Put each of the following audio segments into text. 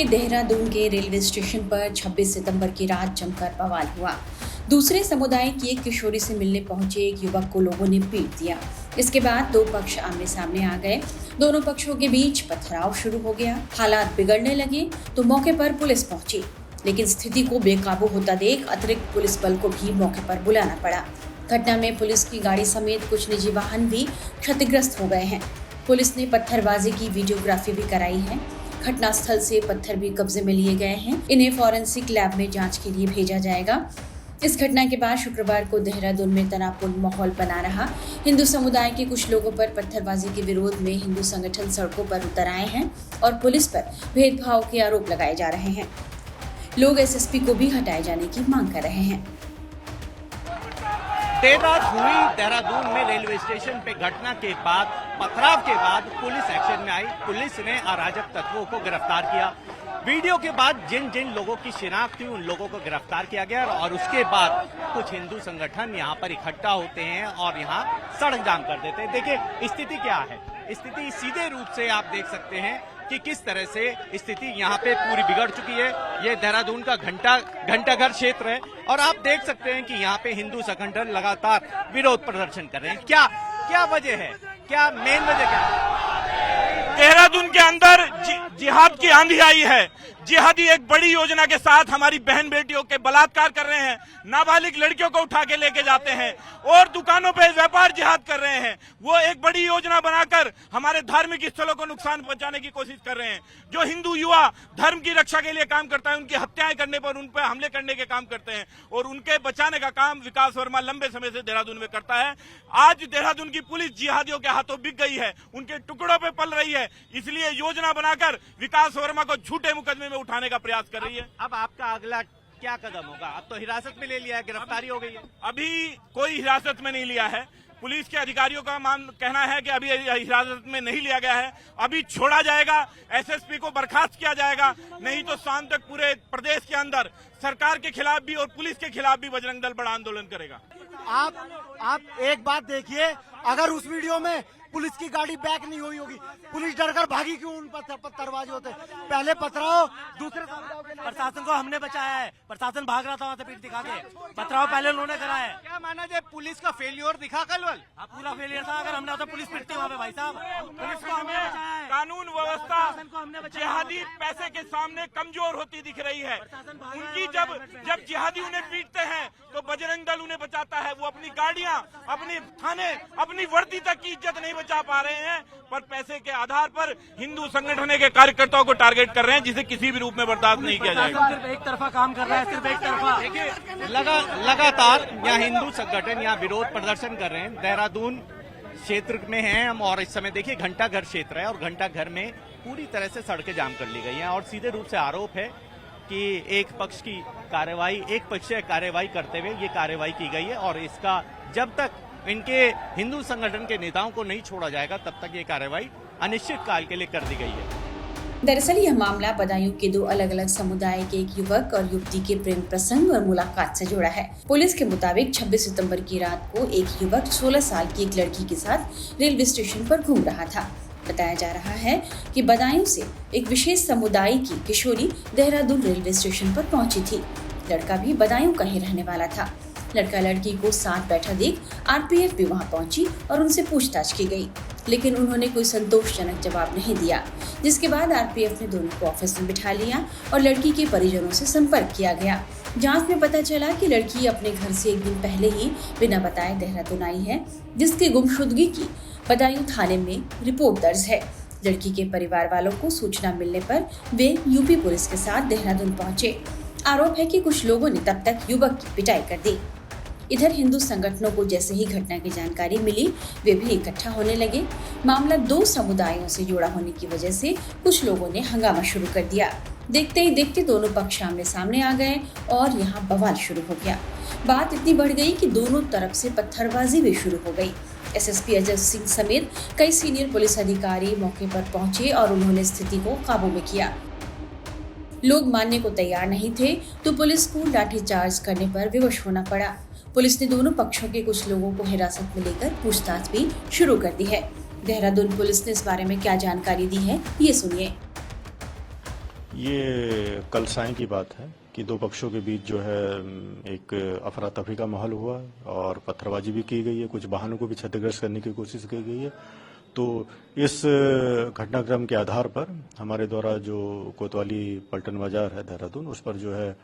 में देहरादून के railway station पर 26 सितंबर की रात जमकर बवाल हुआ। दूसरे समुदाय की एक किशोरी से मिलने पहुंचे एक युवक को लोगों ने पीट दिया। इसके बाद दो पक्ष आमने सामने आ गए। दोनों पक्षों के बीच पथराव शुरू हो गया। हालात बिगड़ने लगे तो मौके पर पुलिस पहुंची, लेकिन स्थिति को बेकाबू होता देख अतिरिक्त पुलिस बल को भी मौके पर बुलाना पड़ा। घटना में पुलिस की गाड़ी समेत कुछ निजी वाहन भी क्षतिग्रस्त हो गए हैं। पुलिस ने पत्थरबाजी की वीडियोग्राफी भी कराई है। घटनास्थल से पत्थर भी कब्जे में लिए गए हैं। इन्हें फॉरेंसिक लैब में जांच के लिए भेजा जाएगा। इस घटना के बाद शुक्रवार को देहरादून में तनावपूर्ण माहौल बना रहा। हिंदू समुदाय के कुछ लोगों पर पत्थरबाजी के विरोध में हिंदू संगठन सड़कों पर उतर आए हैं और पुलिस पर भेदभाव के आरोप लगाए जा रहे हैं। लोग एसएसपी को भी हटाए जाने की मांग कर रहे हैं। देर रात हुई देहरादून में रेलवे स्टेशन पे घटना के बाद पथराव के बाद पुलिस एक्शन में आई। पुलिस ने अराजक तत्वों को गिरफ्तार किया। वीडियो के बाद जिन जिन लोगों की शिनाख्त हुई उन लोगों को गिरफ्तार किया गया और उसके बाद कुछ हिंदू संगठन यहाँ पर इकट्ठा होते हैं और यहाँ सड़क जाम कर देते हैं। देखिए स्थिति क्या है। स्थिति सीधे रूप से आप देख सकते हैं कि किस तरह से स्थिति यहाँ पे पूरी बिगड़ चुकी है। ये देहरादून का घंटाघर क्षेत्र है और आप देख सकते हैं कि यहाँ पे हिंदू संगठन लगातार विरोध प्रदर्शन कर रहे हैं। क्या वजह है? क्या मेन वजह क्या है? देहरादून के अंदर जिहाद की आंधी आई है। जिहादी एक बड़ी योजना के साथ हमारी बहन बेटियों के बलात्कार कर रहे हैं, नाबालिग लड़कियों को उठा के लेके जाते हैं और दुकानों पे व्यापार जिहाद कर रहे हैं। वो एक बड़ी योजना बनाकर हमारे धार्मिक स्थलों को नुकसान पहुंचाने की कोशिश कर रहे हैं। जो हिंदू युवा धर्म की रक्षा के लिए काम करता है, उनकी हत्याएं करने पर, उन पर हमले करने के काम करते हैं और उनके बचाने का काम विकास वर्मा लंबे समय से देहरादून में करता है। आज देहरादून की पुलिस जिहादियों के हाथों बिक गई है, उनके टुकड़ों पे पल रही है। इसलिए योजना बनाकर विकास वर्मा को झूठे मुकदमे में उठाने का प्रयास कर रही है। अब आपका अगला क्या कदम होगा? अब तो हिरासत में ले लिया है, गिरफ्तारी हो गई है। अभी कोई हिरासत में नहीं लिया है। पुलिस के अधिकारियों का कहना है कि अभी हिरासत में नहीं लिया गया है। अभी छोड़ा जाएगा, एसएसपी को बर्खास्त किया जाएगा, नहीं तो शाम तक पूरे प्रदेश के अंदर सरकार के खिलाफ भी और पुलिस के खिलाफ भी बजरंग दल बड़ा आंदोलन करेगा। आप एक बात देखिए, अगर उस वीडियो में पुलिस की गाड़ी बैक नहीं हुई होगी, पुलिस डरकर भागी क्यों? उन पत्थरबाजी होते पहले पथराव, दूसरे प्रशासन को हमने बचाया है। प्रशासन भाग रहा था वहाँ से पीठ दिखा के, पथराव पहले उन्होंने करा है। क्या माना जाए पुलिस का फेलियर दिखा कल? पूरा फेलियर था। अगर हमने होता पुलिस पिटती वहाँ पे भाई साहब। पुलिस को हमें कानून व्यवस्था जिहादी पैसे के सामने कमजोर होती दिख रही है। उनकी जब जिहादी उन्हें पीटते हैं तो बजरंग दल उन्हें बचाता है। वो अपनी गाड़ियां, अपने थाने, अपनी वर्दी तक की इज्जत नहीं बचा पा रहे हैं, पर पैसे के आधार पर हिंदू संगठन के कार्यकर्ताओं को टारगेट कर रहे हैं, जिसे किसी भी रूप में बर्दाश्त नहीं किया जाएगा। सिर्फ एक तरफा काम कर रहा है, सिर्फ एक तरफा। देखिए लगातार यहाँ हिंदू संगठन यहाँ विरोध प्रदर्शन कर रहे हैं। देहरादून क्षेत्र में हैं हम और इस समय देखिए घंटाघर क्षेत्र है और घंटाघर में पूरी तरह से सड़कें जाम कर ली गई हैं और सीधे रूप से आरोप है कि एक पक्ष की कार्रवाई, एक पक्षीय कार्रवाई करते हुए ये कार्रवाई की गई है और इसका जब तक इनके हिंदू संगठन के नेताओं को नहीं छोड़ा जाएगा तब तक ये कार्रवाई अनिश्चित काल के लिए कर दी गई है। दरअसल यह मामला बदायूं के दो अलग अलग समुदाय के एक युवक और युवती के प्रेम प्रसंग और मुलाकात से जुड़ा है। पुलिस के मुताबिक 26 सितंबर की रात को एक युवक 16 साल की एक लड़की के साथ रेलवे स्टेशन पर घूम रहा था। बताया जा रहा है कि बदायूं से एक विशेष समुदाय की किशोरी देहरादून रेलवे स्टेशन पर पहुंची थी। लड़का भी बदायूं का ही रहने वाला था। लड़का लड़की को साथ बैठा देख आरपीएफ भी वहां पहुंची और उनसे पूछताछ की गई, लेकिन उन्होंने कोई संतोषजनक जवाब नहीं दिया, जिसके बाद आरपीएफ ने दोनों को ऑफिस में बिठा लिया और लड़की के परिजनों से संपर्क किया गया। जांच में पता चला कि लड़की अपने घर से एक दिन पहले ही बिना बताए देहरादून आई है, जिसकी गुमशुदगी की बदायूं थाने में रिपोर्ट दर्ज है। लड़की के परिवार वालों को सूचना मिलने पर वे यूपी पुलिस के साथ देहरादून पहुंचे। आरोप है कि कुछ लोगों ने तब तक युवक की पिटाई कर दी। इधर हिंदू संगठनों को जैसे ही घटना की जानकारी मिली, वे भी इकट्ठा होने लगे। मामला दो समुदायों से जुड़ा होने की वजह से कुछ लोगों ने हंगामा शुरू कर दिया। देखते ही देखते दोनों पक्ष आमने सामने आ गए और यहाँ बवाल शुरू हो गया। बात इतनी बढ़ गई कि दोनों तरफ से पत्थरबाजी भी शुरू हो गई। एसएसपी अजय सिंह समेत कई सीनियर पुलिस अधिकारी मौके पर पहुंचे और उन्होंने स्थिति को काबू में किया। लोग मानने को तैयार नहीं थे तो पुलिस को लाठीचार्ज करने पर विवश होना पड़ा। पुलिस ने दोनों पक्षों के कुछ लोगों को हिरासत में लेकर पूछताछ भी शुरू कर दी है। देहरादून पुलिस ने इस बारे में क्या जानकारी दी है, ये सुनिए। ये कल साय की बात है कि दो पक्षों के बीच जो है एक अफरा तफरी का माहौल हुआ और पत्थरबाजी भी की गई है, कुछ वाहनों को भी क्षतिग्रस्त करने की कोशिश की गई है। तो इस घटनाक्रम के आधार पर हमारे द्वारा जो कोतवाली पलटन बाजार है देहरादून, उस पर जो है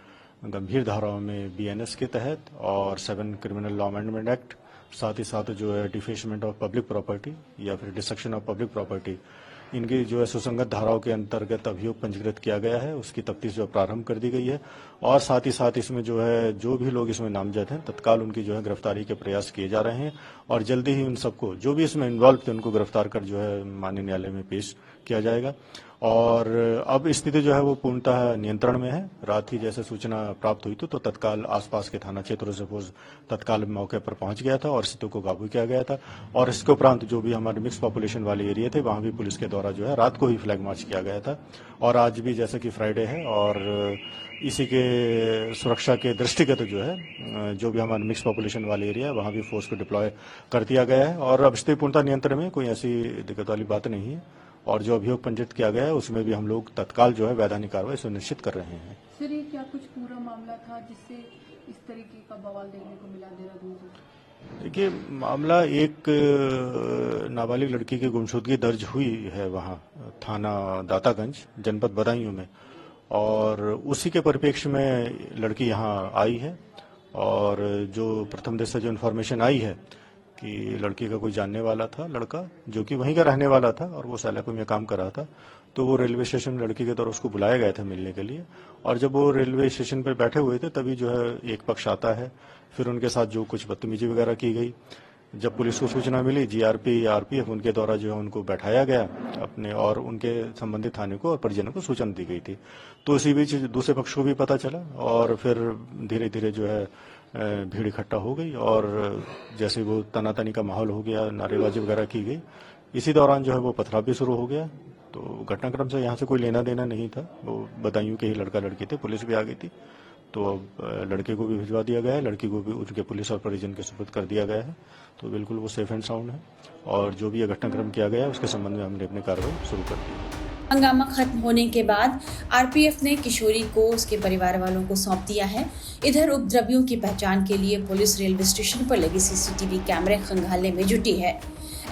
गंभीर धाराओं में BNS के तहत और 7 क्रिमिनल लॉ अमेंडमेंट एक्ट, साथ ही साथ जो है डिफेशमेंट ऑफ पब्लिक प्रॉपर्टी या फिर डिस्ट्रक्शन ऑफ पब्लिक प्रॉपर्टी, इनकी जो है सुसंगत धाराओं के अंतर्गत अभियोग पंजीकृत किया गया है। उसकी तफ्तीश जो प्रारंभ कर दी गई है और साथ ही साथ इसमें जो है जो भी लोग इसमें नामजद हैं तत्काल उनकी जो है गिरफ्तारी के प्रयास किए जा रहे हैं और जल्दी ही उन सबको जो भी इसमें इन्वॉल्व थे उनको गिरफ्तार कर जो है माननीय न्यायालय में पेश किया जाएगा। और अब स्थिति जो है वो पूर्णतः नियंत्रण में है। रात ही जैसे सूचना प्राप्त हुई तो तत्काल आसपास के थाना क्षेत्रों से फोर्स तत्काल मौके पर पहुंच गया था और स्थिति को काबू किया गया था। और इसके उपरांत जो भी हमारे मिक्स पॉपुलेशन वाले एरिया थे वहां भी पुलिस के द्वारा जो है रात को ही फ्लैग मार्च किया गया था। और आज भी जैसे कि फ्राइडे है और इसी के सुरक्षा के दृष्टिगत जो है जो भी हमारे मिक्स पॉपुलेशन वाले एरिया है वहां भी फोर्स को डिप्लॉय कर दिया गया है और अब स्थिति पूर्णतः नियंत्रण में, कोई ऐसी दिक्कत वाली बात नहीं है। और जो अभियोग पंजीकृत किया गया है उसमें भी हम लोग तत्काल जो है वैधानिक कार्रवाई सुनिश्चित कर रहे हैं। सर, ये क्या कुछ पूरा मामला था जिससे इस तरीके का बवाल देखने को मिला देहरादून से? देखिए, मामला एक नाबालिग लड़की की गुमशुदगी दर्ज हुई है वहाँ थाना दातागंज जनपद बदायूं में और उसी के परिप्रेक्ष्य में लड़की यहाँ आई है और जो प्रथम दृष्टया जो इन्फॉर्मेशन आई है कि लड़की का कोई जानने वाला था लड़का जो कि वहीं का रहने वाला था और वो सैलापुर में काम कर रहा था, तो वो रेलवे स्टेशन में लड़की के द्वारा उसको बुलाया गया था मिलने के लिए। और जब वो रेलवे स्टेशन पर बैठे हुए थे तभी जो है एक पक्ष आता है, फिर उनके साथ जो कुछ बदतमीजी वगैरह की गई। जब पुलिस को सूचना मिली GRP या RPF उनके द्वारा जो है उनको बैठाया गया अपने और उनके संबंधित थाने को और परिजनों को सूचना दी गई थी। तो इसी बीच दूसरे पक्ष को भी पता चला और फिर धीरे धीरे जो है भीड़ इकट्ठा हो गई और जैसे वो तनातनी का माहौल हो गया, नारेबाजी वगैरह की गई। इसी दौरान जो है वो पथराव भी शुरू हो गया। तो घटनाक्रम से यहाँ से कोई लेना देना नहीं था, वो बदायूं के ही लड़का लड़की थे, पुलिस भी आ गई थी। तो अब लड़के को भी भिजवा दिया गया है, लड़की को भी उनके पुलिस और परिजन के सुपुर्द कर दिया गया है। तो बिल्कुल वो सेफ एंड साउंड है और जो भी ये घटनाक्रम किया गया है उसके संबंध में हमने अपनी कार्रवाई शुरू कर दी है। हंगामा खत्म होने के बाद RPF ने किशोरी को उसके परिवार वालों को सौंप दिया है। इधर उपद्रवियों की पहचान के लिए पुलिस रेलवे स्टेशन पर लगे CCTV कैमरे खंगालने में जुटी है।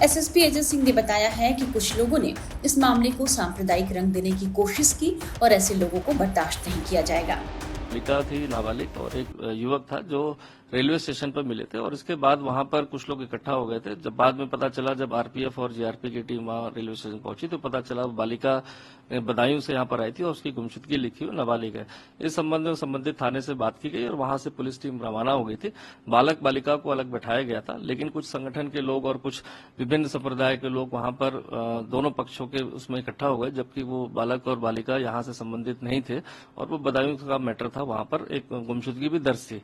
SSP अजय सिंह ने बताया है कि कुछ लोगों ने इस मामले को सांप्रदायिक रंग देने की कोशिश की और ऐसे लोगों को बर्दाश्त नहीं किया जाएगा। बालिका थी, नाबालिग, और एक युवक था जो रेलवे स्टेशन पर मिले थे और इसके बाद वहां पर कुछ लोग इकट्ठा हो गए थे। जब बाद में पता चला, जब RPF और GRP की टीम वहां रेलवे स्टेशन पहुंची तो पता चला बालिका बदायूं से यहाँ पर आई थी और उसकी गुमशुदगी लिखी हुई नाबालिग है। इस संबंध में संबंधित थाने से बात की गई और वहां से पुलिस टीम रवाना हो गई थी। बालक बालिका को अलग बैठाया गया था, लेकिन कुछ संगठन के लोग और कुछ विभिन्न संप्रदाय के लोग वहां पर दोनों पक्षों के उसमें इकट्ठा हो गए, जबकि वो बालक और बालिका यहाँ से संबंधित नहीं थे और वो बदायूं का मैटर था। वहां पर एक गुमशुदगी भी दर्ज थी।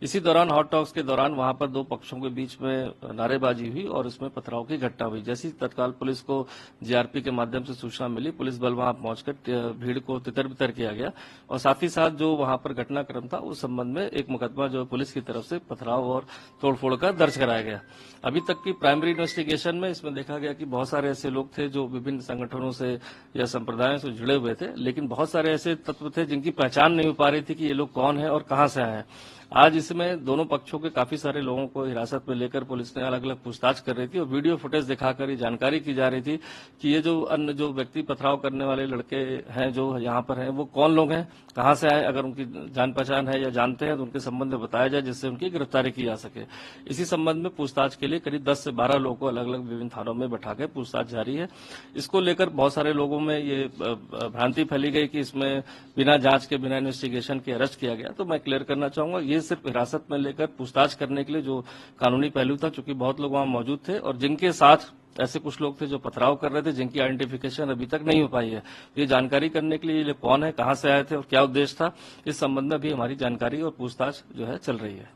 इसी दौरान हॉट टॉक्स के दौरान वहां पर दो पक्षों के बीच में नारेबाजी हुई और इसमें पथराव की घटना हुई। जैसी तत्काल पुलिस को GRP के माध्यम से सूचना मिली, पुलिस बल वहां पहुंचकर भीड़ को तितर बितर किया गया और साथ ही साथ जो वहां पर घटनाक्रम था उस संबंध में एक मुकदमा जो पुलिस की तरफ से पथराव और तोड़फोड़ का दर्ज कराया गया। अभी तक की प्राइमरी इन्वेस्टिगेशन में इसमें देखा गया कि बहुत सारे ऐसे लोग थे जो विभिन्न संगठनों से या संप्रदायों से जुड़े हुए थे, लेकिन बहुत सारे ऐसे तत्व थे जिनकी पहचान नहीं हो पा रही थी कि ये लोग कौन है और कहां से आए हैं। आज इसमें दोनों पक्षों के काफी सारे लोगों को हिरासत में लेकर पुलिस ने अलग अलग पूछताछ कर रही थी और वीडियो फुटेज दिखाकर ये जानकारी की जा रही थी कि ये जो अन्य जो व्यक्ति पथराव करने वाले लड़के हैं जो यहाँ पर हैं वो कौन लोग हैं, कहां से आए, अगर उनकी जान पहचान है या जानते हैं तो उनके संबंध में बताया जाए जिससे उनकी गिरफ्तारी की जा सके। इसी संबंध में पूछताछ के लिए करीब 10 से 12 लोगों को अलग अलग विभिन्न थानों में बैठा के पूछताछ जारी है। इसको लेकर बहुत सारे लोगों में ये भ्रांति फैली गई कि इसमें बिना जांच के, बिना इन्वेस्टिगेशन के अरेस्ट किया गया। तो मैं क्लियर करना चाहूंगा, ये सिर्फ हिरासत में लेकर पूछताछ करने के लिए जो कानूनी पहलू था, चूंकि बहुत लोग वहां मौजूद थे और जिनके साथ ऐसे कुछ लोग थे जो पथराव कर रहे थे जिनकी आइडेंटिफिकेशन अभी तक नहीं हो पाई है। ये जानकारी करने के लिए ये कौन है, कहां से आए थे और क्या उद्देश्य था, इस संबंध में भी हमारी जानकारी और पूछताछ जो है चल रही है।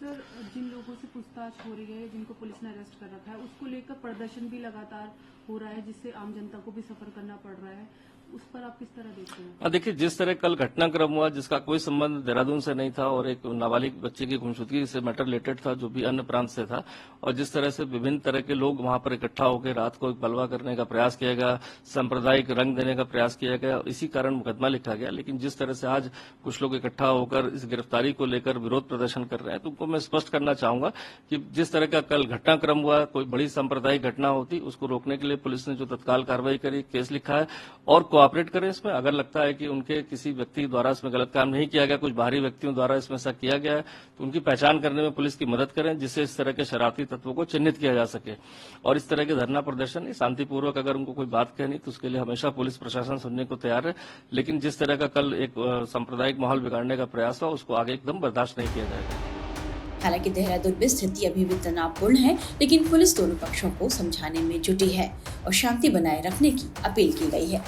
सर, जिन लोगों से पूछताछ हो रही है, जिनको पुलिस ने अरेस्ट कर रखा है, उसको लेकर प्रदर्शन भी लगातार हो रहा है जिससे आम जनता को भी सफर करना पड़ रहा है। उस पर आप किस तरह देखते हैं? देखिए, जिस तरह कल घटनाक्रम हुआ जिसका कोई संबंध देहरादून से नहीं था और एक नाबालिग बच्चे की गुमशुदगी से मैटर रिलेटेड था जो भी अन्य प्रांत से था, और जिस तरह से विभिन्न तरह के लोग वहां पर इकट्ठा होकर रात को एक बलवा करने का प्रयास किया गया, सांप्रदायिक रंग देने का प्रयास किया गया, इसी कारण मुकदमा लिखा गया। लेकिन जिस तरह से आज कुछ लोग इकट्ठा होकर इस गिरफ्तारी को लेकर विरोध प्रदर्शन कर रहे हैं, तो उनको मैं स्पष्ट करना चाहूंगा कि जिस तरह का कल घटनाक्रम हुआ, कोई बड़ी सांप्रदायिक घटना होती, उसको रोकने के लिए पुलिस ने जो तत्काल कार्रवाई करी, केस लिखा है और कोऑपरेट करें इसमें। अगर लगता है कि उनके किसी व्यक्ति द्वारा इसमें गलत काम नहीं किया गया, कुछ बाहरी व्यक्तियों द्वारा इसमें ऐसा किया गया है, तो उनकी पहचान करने में पुलिस की मदद करें, जिससे इस तरह के शरारती तत्वों को चिन्हित किया जा सके। और इस तरह के धरना प्रदर्शन शांतिपूर्वक अगर उनको कोई बात कहनी तो उसके लिए हमेशा पुलिस प्रशासन सुनने को तैयार है। लेकिन जिस तरह का कल एक सांप्रदायिक माहौल बिगाड़ने का प्रयास हुआ, उसको आगे एकदम बर्दाश्त नहीं किया जाएगा। हालांकि देहरादून में स्थिति अभी भी तनावपूर्ण है, लेकिन पुलिस दोनों पक्षों को समझाने में जुटी है और शांति बनाए रखने की अपील की गई है।